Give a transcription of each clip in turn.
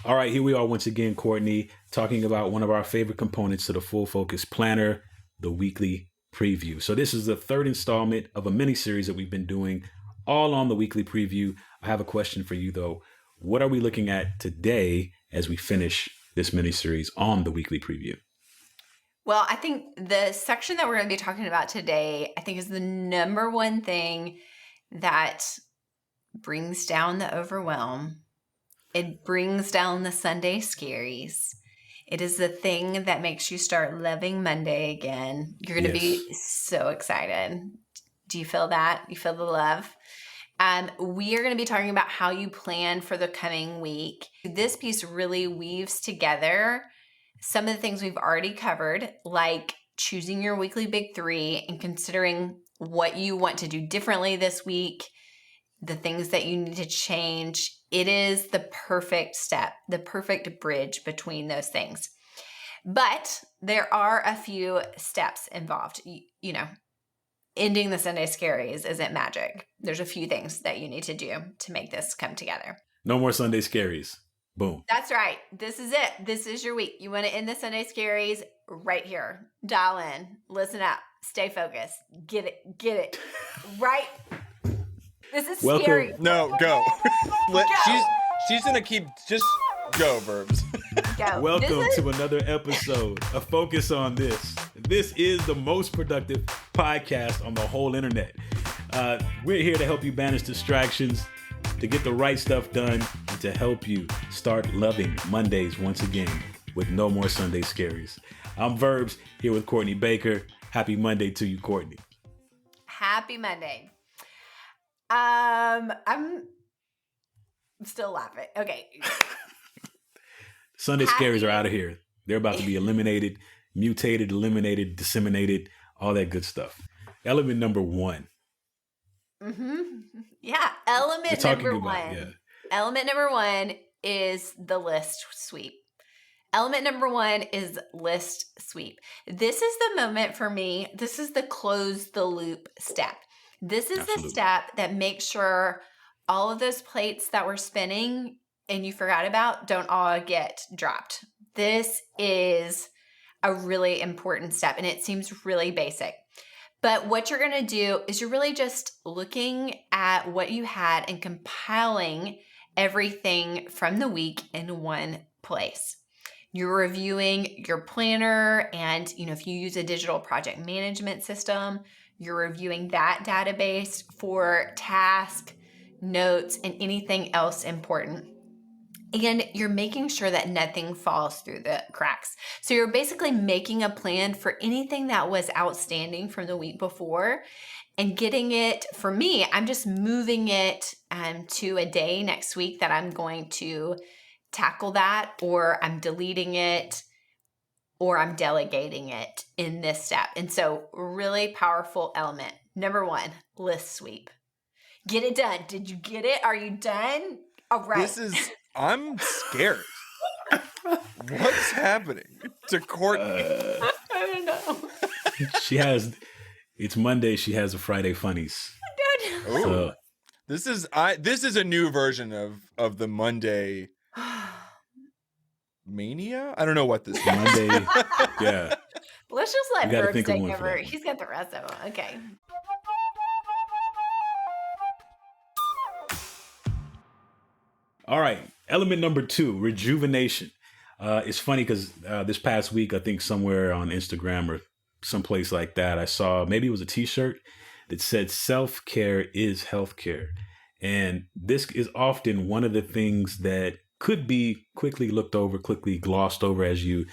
All right, here we are once again, Courtney, talking about one of our favorite components to the Full Focus Planner, the weekly preview. So this is the third installment of a mini series that we've been doing all on the weekly preview. I have a question for you though. What are we looking at today as we finish this mini series on the weekly preview? Well, I think the section that we're going to be talking about today, I think is the number one thing that brings down the overwhelm. It brings down the Sunday scaries. It is the thing that makes you start loving Monday again. You're going to be so excited. Do you feel that? You feel the love? We are going to be talking about how you plan for the coming week. This piece really weaves together some of the things we've already covered, like choosing your weekly big three and considering what you want to do differently this week, the things that you need to change. It is the perfect step, the perfect bridge between those things. But there are a few steps involved. You know, ending the Sunday scaries isn't magic. There's a few things that you need to do to make this come together. No more Sunday scaries. Boom. That's right. This is it. This is your week. You want to end the Sunday scaries right here. Dial in. Listen up. Stay focused. Get it. Get it. Right? This is scary. No, go. She's going to keep, just go, Verbs. Go. Welcome to another episode of Focus on This. This is the most productive podcast on the whole internet. We're here to help you banish distractions, to get the right stuff done, and to help you start loving Mondays once again with no more Sunday scaries. I'm Verbs here with Courtney Baker. Happy Monday to you, Courtney. Happy Monday. I'm still laughing. Okay. Sunday scaries are out of here. They're about to be eliminated, mutated, eliminated, disseminated, all that good stuff. Element number one. Yeah. Element number one is the list sweep. Element number one is list sweep. This is the moment for me. This is the close the loop step. This is the step that makes sure all of those plates that we're spinning and you forgot about don't all get dropped. This is a really important step and it seems really basic. But what you're going to do is you're really just looking at what you had and compiling everything from the week in one place. You're reviewing your planner and, if you use a digital project management system, you're reviewing that database for tasks, notes, and anything else important. And you're making sure that nothing falls through the cracks. So you're basically making a plan for anything that was outstanding from the week before and getting it, for me, I'm just moving it to a day next week that I'm going to tackle that, or I'm deleting it, or I'm delegating it in this step. And so really powerful element. Number one, list sweep. Get it done. Did you get it? Are you done? All right. I'm scared. What's happening to Courtney? I don't know. It's Monday. She has a Friday funnies. I don't know. So, This is a new version of the Monday mania. I don't know what this is. Monday. Yeah. Let's just let Verbs take over. that. He's got the rest of them. Okay. All right. Element number two, rejuvenation. It's funny because this past week, I think somewhere on Instagram or someplace like that, I saw, maybe it was a t-shirt that said self-care is healthcare. And this is often one of the things that could be quickly looked over, quickly glossed over as you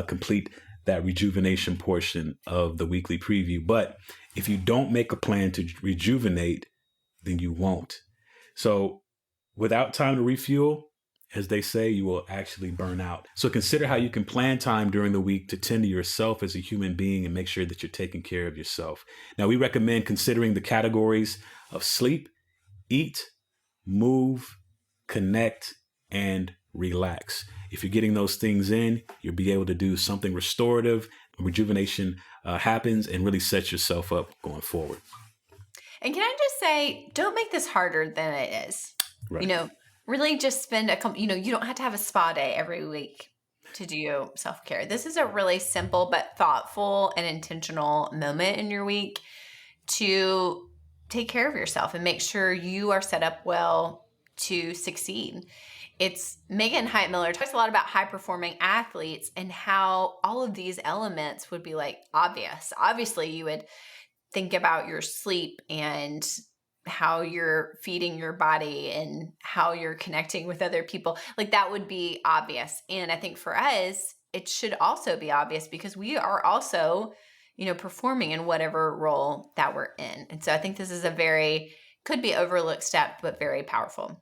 complete that rejuvenation portion of the weekly preview. But if you don't make a plan to rejuvenate, then you won't. So without time to refuel, as they say, you will actually burn out. So consider how you can plan time during the week to tend to yourself as a human being and make sure that you're taking care of yourself. Now, we recommend considering the categories of sleep, eat, move, connect, and relax. If you're getting those things in, you'll be able to do something restorative. Rejuvenation happens and really sets yourself up going forward. And can I just say, don't make this harder than it is. Right. really just spend you don't have to have a spa day every week to do self-care. This is a really simple but thoughtful and intentional moment in your week to take care of yourself and make sure you are set up well to succeed. It's Megan Hyatt Miller talks a lot about high performing athletes and how all of these elements would be like obvious. Obviously, you would think about your sleep and how you're feeding your body and how you're connecting with other people. Like that would be obvious. And I think for us, it should also be obvious because we are also, performing in whatever role that we're in. And so I think this is could be overlooked step, but very powerful.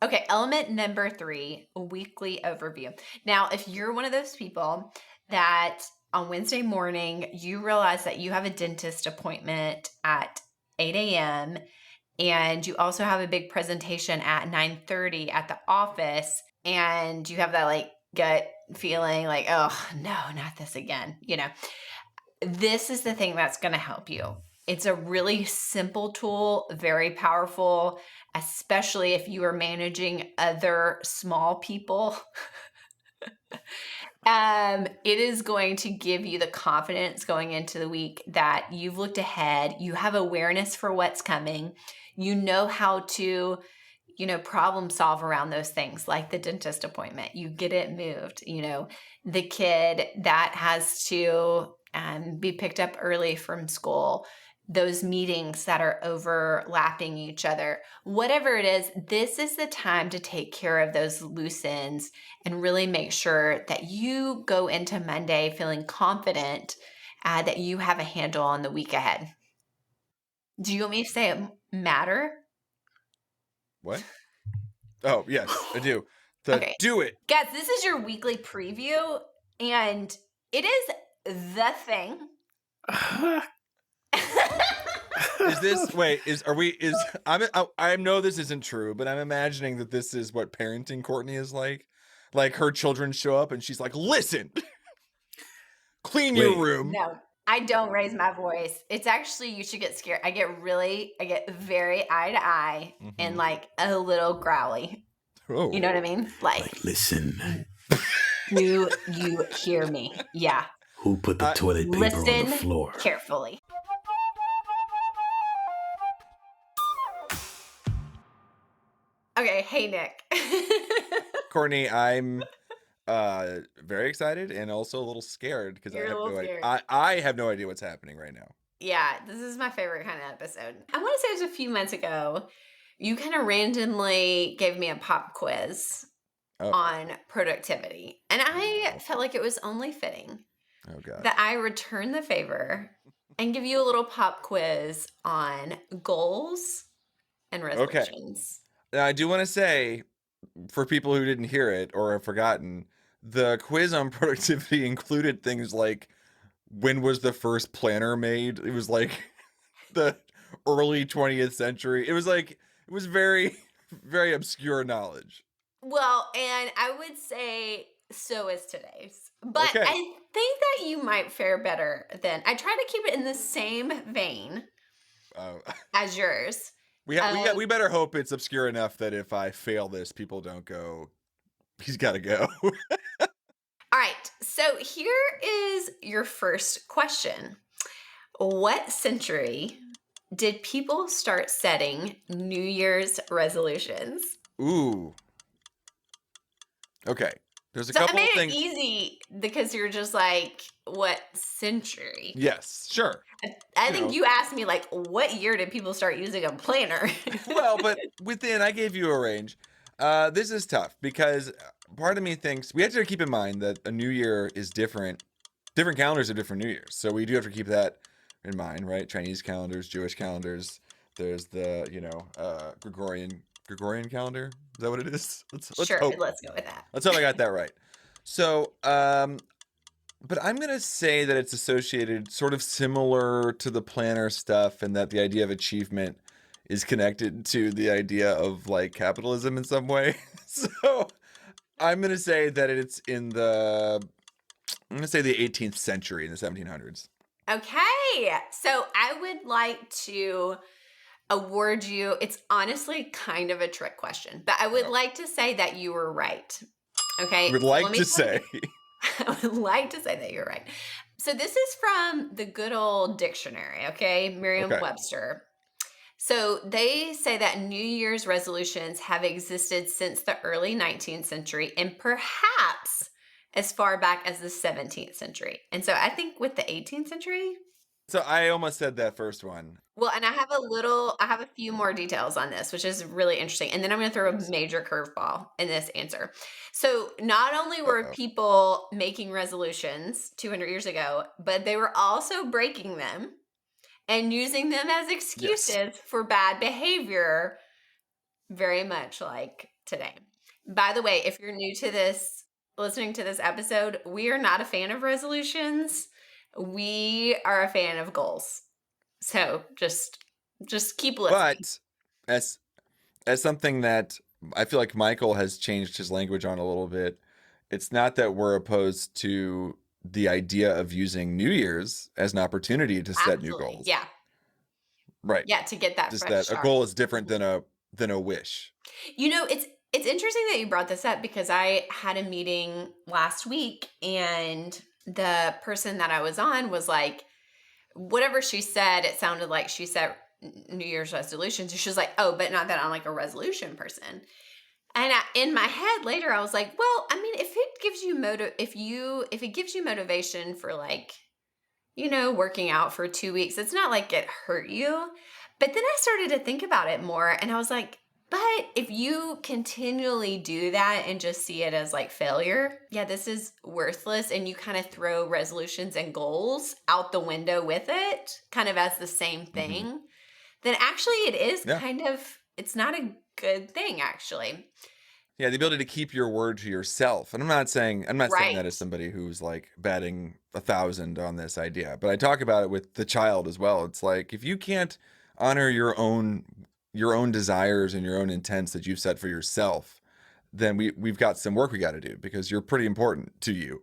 Okay, element number 3, weekly overview. Now, if you're one of those people that on Wednesday morning, you realize that you have a dentist appointment at 8 a.m. and you also have a big presentation at 9:30 at the office, and you have that like gut feeling like, oh, no, not this again. This is the thing that's going to help you. It's a really simple tool, very powerful, especially if you are managing other small people. It is going to give you the confidence going into the week that you've looked ahead, you have awareness for what's coming, you know how to, problem solve around those things like the dentist appointment. You get it moved, the kid that has to be picked up early from school, those meetings that are overlapping each other, whatever it is, this is the time to take care of those loose ends and really make sure that you go into Monday feeling confident that you have a handle on the week ahead. Do you want me to say it matter? What? Oh, yes, I do. Okay. Do it. Guys, this is your weekly preview, and it is the thing. I know this isn't true, but I'm imagining that this is what parenting Courtney is like. Like her children show up and she's like, listen, clean your room. No, I don't raise my voice. It's actually, you should get scared. I get very eye to eye and like a little growly. Oh. You know what I mean? Like listen. Do you hear me? Yeah. Who put the toilet paper on the floor? Listen carefully. Okay, hey Nick. Courtney, I'm very excited and also a little scared because I have no idea what's happening right now. Yeah, this is my favorite kind of episode. I want to say it was a few months ago, you kind of randomly gave me a pop quiz on productivity. And I felt like it was only fitting that I return the favor and give you a little pop quiz on goals and resolutions. Okay. Now, I do want to say, for people who didn't hear it or have forgotten, the quiz on productivity included things like, when was the first planner made? It was like the early 20th century. It was very, very obscure knowledge. Well, and I would say so is today's. But I think that you might fare better than, I try to keep it in the same vein as yours. We better hope it's obscure enough that if I fail this, people don't go, he's got to go. All right, so here is your first question. What century did people start setting New Year's resolutions? Ooh. Okay. There's a couple of things. I made it easy because you're just like, what century? Yes, sure. I think you asked me, like, what year did people start using a planner? Well, but I gave you a range. This is tough because part of me thinks we have to keep in mind that a new year is different. Different calendars are different New Years. So we do have to keep that in mind, right? Chinese calendars, Jewish calendars. There's the, Gregorian calendar. Is that what it is? Let's hope. Let's go with that. Let's hope I got that right. So, but I'm going to say that it's associated sort of similar to the planner stuff, and that the idea of achievement is connected to the idea of like capitalism in some way. So I'm going to say that it's I'm going to say the 18th century, in the 1700s. Okay. So I would like to award you, it's honestly kind of a trick question, but I would like to say that you were right. Okay. Would So like let me to tell you, say. I would like to say that you're right. So this is from the good old dictionary, okay? Okay. Merriam-Webster. So they say that New Year's resolutions have existed since the early 19th century and perhaps as far back as the 17th century. And so I think with the 18th century. So I almost said that first one. Well, and I have a few more details on this, which is really interesting. And then I'm going to throw a major curveball in this answer. So not only were people making resolutions 200 years ago, but they were also breaking them and using them as excuses for bad behavior, very much like today. By the way, if you're new to this, listening to this episode, we are not a fan of resolutions. We are a fan of goals. So just keep listening. But as something that I feel like Michael has changed his language on a little bit, it's not that we're opposed to the idea of using New Year's as an opportunity to set new goals. Yeah. Right. Yeah, to get that just fresh that start. A goal is different than a wish. You know, it's interesting that you brought this up because I had a meeting last week and the person that I was on was like, whatever she said, it sounded like she said New Year's resolutions. She was like, oh, but not that I'm like a resolution person. And in my head later, I was like, well, I mean, if it gives you if it gives you motivation for like, working out for 2 weeks, it's not like it hurt you. But then I started to think about it more and I was like, but if you continually do that and just see it as like failure, yeah, this is worthless. And you kind of throw resolutions and goals out the window with it, kind of as the same thing, then actually it is kind of, it's not a good thing actually. Yeah, the ability to keep your word to yourself. And I'm not saying that as somebody who's like batting 1,000 on this idea, but I talk about it with the child as well. It's like, if you can't honor your own desires and your own intents that you've set for yourself, then we've got some work we got to do because you're pretty important to you.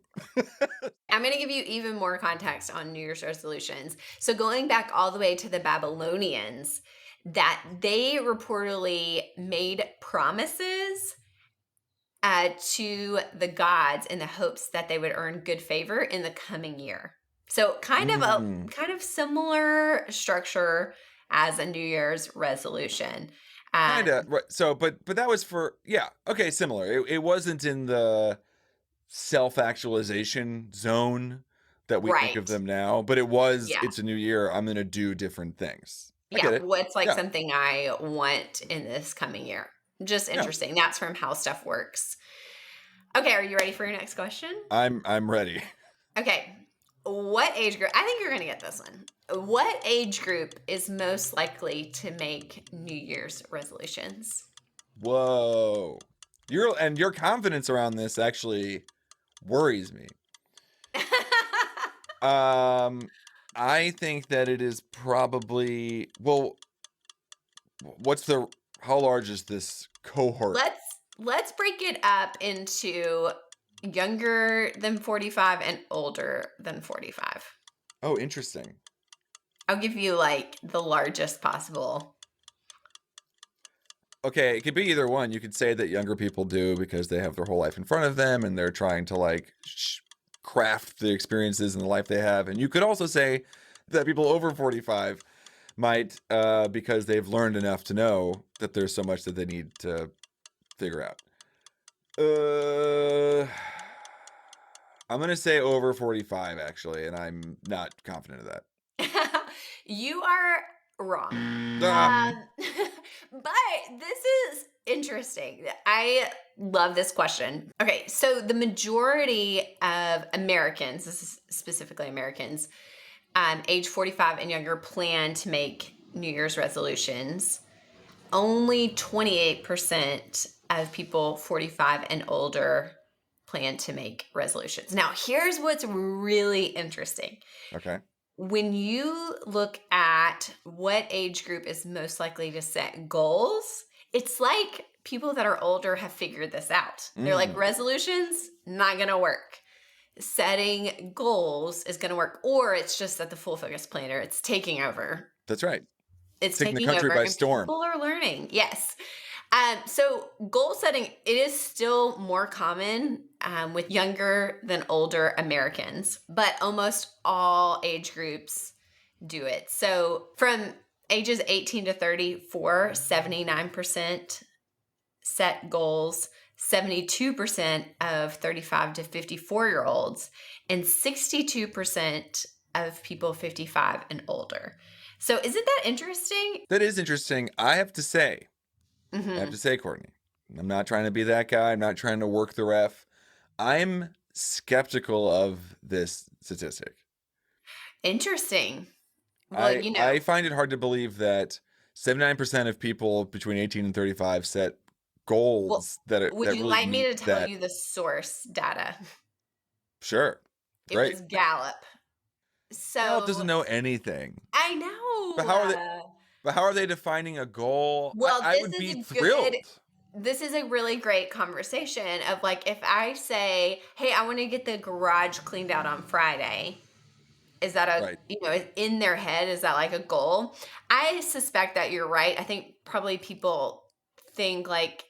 I'm going to give you even more context on New Year's resolutions. So going back all the way to the Babylonians, that they reportedly made promises to the gods in the hopes that they would earn good favor in the coming year. So kind of similar structure as a New Year's resolution. Kind of. Right. So, but that was for, similar. It wasn't in the self-actualization zone that we think of them now, but it was, it's a new year. I'm going to do different things. I get it. What's like something I want in this coming year? Just interesting. That's from How Stuff Works. Okay, are you ready for your next question? I'm ready. Okay. What age group? I think you're going to get this one. What age group is most likely to make New Year's resolutions? Whoa. Your confidence around this actually worries me. I think that it is probably, how large is this cohort? Let's break it up into younger than 45 and older than 45. Oh, interesting. I'll give you like the largest possible. Okay, it could be either one. You could say that younger people do because they have their whole life in front of them and they're trying to like craft the experiences in the life they have. And you could also say that people over 45 might, because they've learned enough to know that there's so much that they need to figure out. I'm going to say over 45 actually, and I'm not confident of that. You are wrong. But this is interesting. I love this question. Okay, so the majority of Americans, this is specifically Americans, age 45 and younger, plan to make New Year's resolutions. Only 28% of people 45 and older plan to make resolutions. Now, here's what's really interesting. Okay. When you look at what age group is most likely to set goals, it's like people that are older have figured this out. They're like, resolutions, not going to work. setting goals is going to work, or it's just that the full focus planner, it's taking over. That's right. It's Taking the taking country over by and storm. people are learning. Yes. So goal setting, it is still more common with younger than older Americans, but almost all age groups do it. So from ages 18 to 34, 79% set goals, 72% of 35 to 54-year-olds, and 62% of people 55 and older. So isn't that interesting? That is interesting. I have to say, Courtney, I'm not trying to be that guy. I'm not trying to work the ref. I'm skeptical of this statistic. Interesting. Well, I find it hard to believe that 79% of people between 18 and 35 set goals would you like me to tell you the source data? Sure. Great. It was Gallup. So Gallup doesn't know anything. I know. But how are they defining a goal? Well, I would be thrilled. This is a really great conversation of like, if I say, hey, I want to get the garage cleaned out on Friday, is that in their head, is that like a goal? I suspect that you're right. I think probably people think like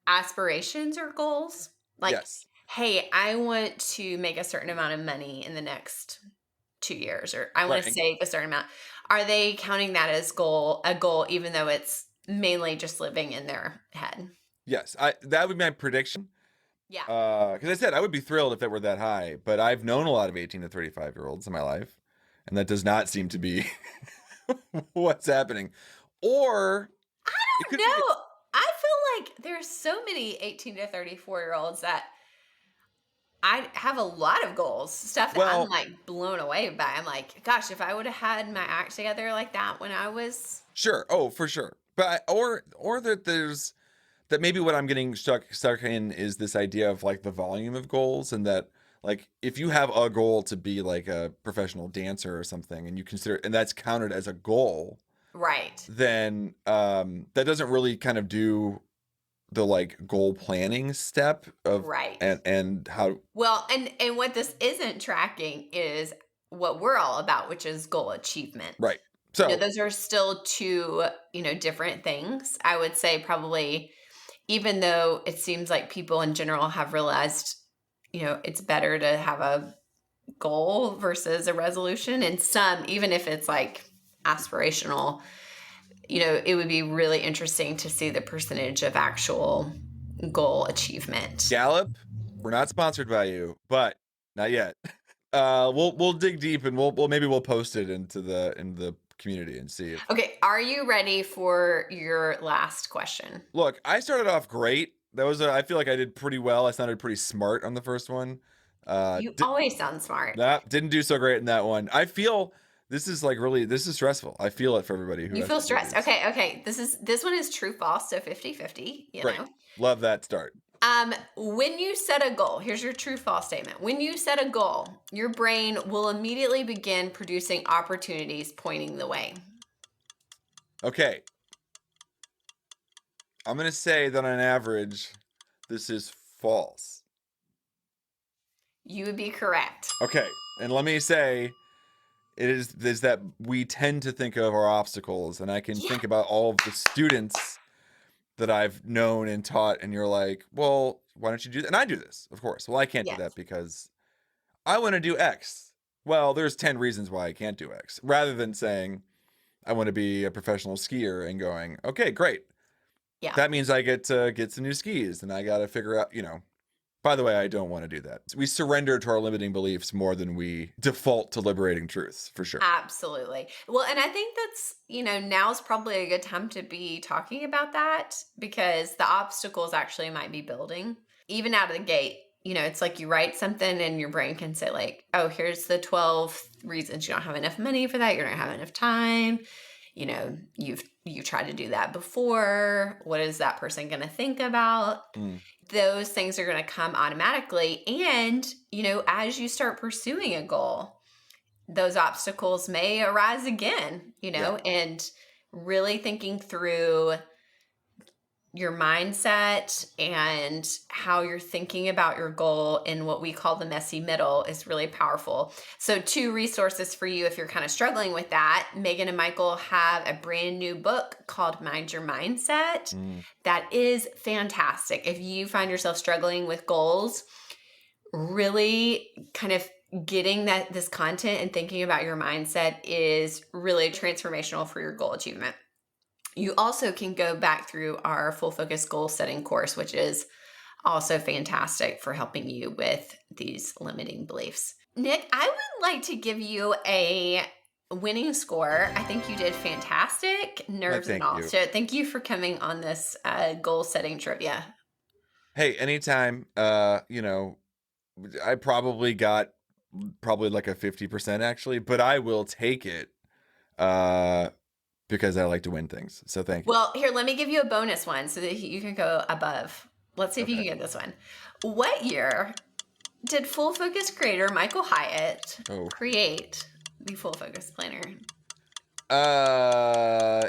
aspirations are goals. Like, yes. Hey, I want to make a certain amount of money in the next 2 years, or I want to save a certain amount. Are they counting that as a goal, even though it's mainly just living in their head? Yes, that would be my prediction. Yeah. Because I said I would be thrilled if it were that high, but I've known a lot of 18 to 35-year-olds in my life, and that does not seem to be what's happening. Or I don't know. I feel like there's so many 18 to 34-year-olds that I have a lot of goals, stuff that I'm like blown away by. I'm like, gosh, if I would have had my act together like that when I was... Sure. Oh, for sure. But or that there's that maybe what I'm getting stuck in is this idea of like the volume of goals, and that like if you have a goal to be like a professional dancer or something, and you consider, and that's counted as a goal, right? Then that doesn't really kind of do the like goal planning step of and how and what this isn't tracking is what we're all about, which is goal achievement. Right. So those are still two, different things. I would say probably, even though it seems like people in general have realized, it's better to have a goal versus a resolution. And some, even if it's like aspirational, it would be really interesting to see the percentage of actual goal achievement. Gallup, we're not sponsored by you, but not yet. We'll dig deep, and we'll post it in the community and see. Okay, are you ready for your last question? Look, I started off great. I feel like I did pretty well. I sounded pretty smart on the first one. You always sound smart. Didn't do so great in that one. I feel this is stressful. I feel it for everybody who... You feel stressed. Okay. This one is true false, so 50-50, Great. Love that start. When you set a goal, here's your true false statement. When you set a goal, your brain will immediately begin producing opportunities pointing the way. Okay. I'm going to say that on average, this is false. You would be correct. Okay. And let me say, it is that we tend to think of our obstacles, and I can think about all of the students that I've known and taught, and you're like, well, why don't you do that? And I do this, of course. Well, I can't do that because I want to do X. Well, there's 10 reasons why I can't do X, rather than saying I want to be a professional skier and going, okay, great. Yeah. That means I get to get some new skis, and I got to figure out, by the way, I don't want to do that. We surrender to our limiting beliefs more than we default to liberating truths, for sure. Absolutely. Well, and I think that's, now's probably a good time to be talking about that, because the obstacles actually might be building. Even out of the gate, it's like you write something and your brain can say like, oh, here's the 12 reasons you don't have enough money for that. You don't have enough time. You've tried to do that before. What is that person going to think about? Those things are going to come automatically. And, as you start pursuing a goal, those obstacles may arise again, and really thinking through, your mindset and how you're thinking about your goal in what we call the messy middle is really powerful. So 2 resources for you if you're kind of struggling with that. Megan and Michael have a brand new book called Mind Your Mindset. That is fantastic. If you find yourself struggling with goals, really kind of getting this content and thinking about your mindset is really transformational for your goal achievement. You also can go back through our full focus goal setting course, which is also fantastic for helping you with these limiting beliefs. Nick, I would like to give you a winning score. I think you did fantastic, nerves and all. So thank you for coming on this goal setting trivia. Hey, anytime, you know, I probably got like a 50% actually, but I will take it because I like to win things. So thank you. Well, here, let me give you a bonus one so that you can go above. Let's see if you can get this one. What year did Full Focus creator Michael Hyatt create the Full Focus Planner?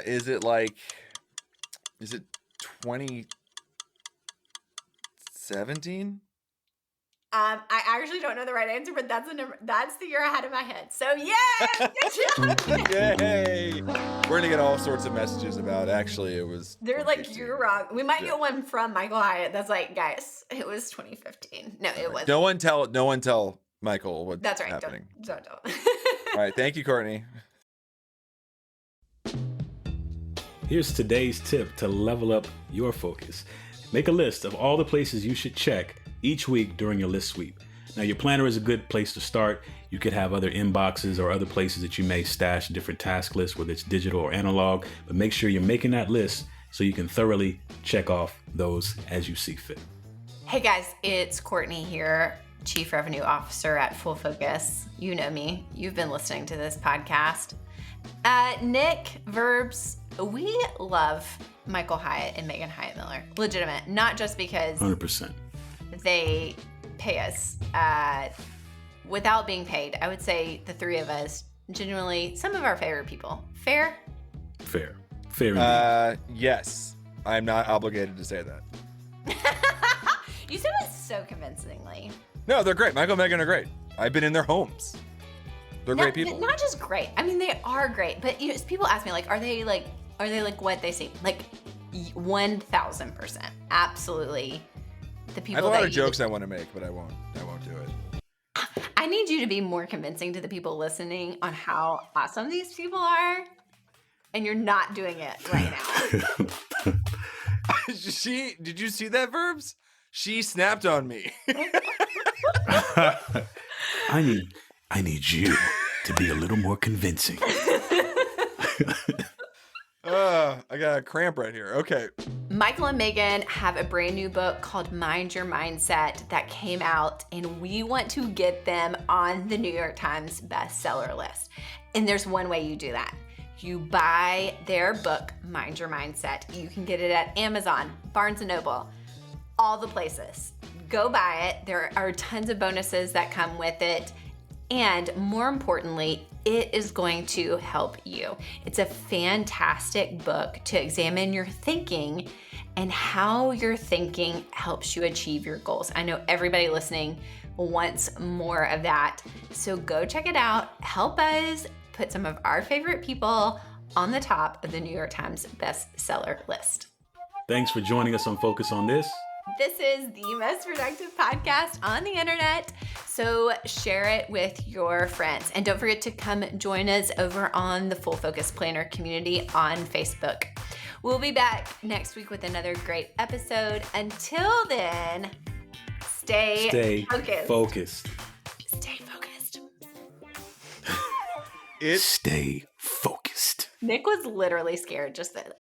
Is it 2017? I actually don't know the right answer, but that's the number. That's the year I had in my head. So yeah, good job. Yay! We're gonna get all sorts of messages about. Actually, it was. They're like, you're wrong. We might get one from Michael Hyatt. That's like, guys, it was 2015. No, it was. No one tell Michael what's That's right. happening. Don't. All right, thank you, Courtney. Here's today's tip to level up your focus. Make a list of all the places you should check each week during your list sweep. Now, your planner is a good place to start. You could have other inboxes or other places that you may stash different task lists, whether it's digital or analog, but make sure you're making that list so you can thoroughly check off those as you see fit. Hey guys, it's Courtney here, Chief Revenue Officer at Full Focus. You know me. You've been listening to this podcast. Nick, Verbs, we love Michael Hyatt and Megan Hyatt Miller. Legitimate. Not just because 100%. They pay us without being paid. I would say the 3 of us, genuinely, some of our favorite people. Fair? Fair indeed. Yes. I'm not obligated to say that. You said it so convincingly. No, they're great. Michael and Megan are great. I've been in their homes. They're great people. Not just great. I mean, they are great. But you know, people ask me, like, are they like what they seem? Like, 1,000%. Absolutely. The people. I have a lot of jokes I want to make, but I won't do it. I need you to be more convincing to the people listening on how awesome these people are, and you're not doing it right now. Did you see that, Verbs? She snapped on me. I need you to be a little more convincing. I got a cramp right here. Okay. Michael and Megan have a brand new book called Mind Your Mindset that came out, and we want to get them on the New York Times bestseller list. And there's one way you do that. You buy their book, Mind Your Mindset. You can get it at Amazon, Barnes & Noble, all the places. Go buy it. There are tons of bonuses that come with it. And more importantly, it is going to help you. It's a fantastic book to examine your thinking and how your thinking helps you achieve your goals. I know everybody listening wants more of that. So go check it out. Help us put some of our favorite people on the top of the New York Times bestseller list. Thanks for joining us on Focus on This. This is the most productive podcast on the internet, so share it with your friends. And don't forget to come join us over on the Full Focus Planner community on Facebook. We'll be back next week with another great episode. Until then, stay focused. Stay focused. Stay focused. Nick was literally scared just then.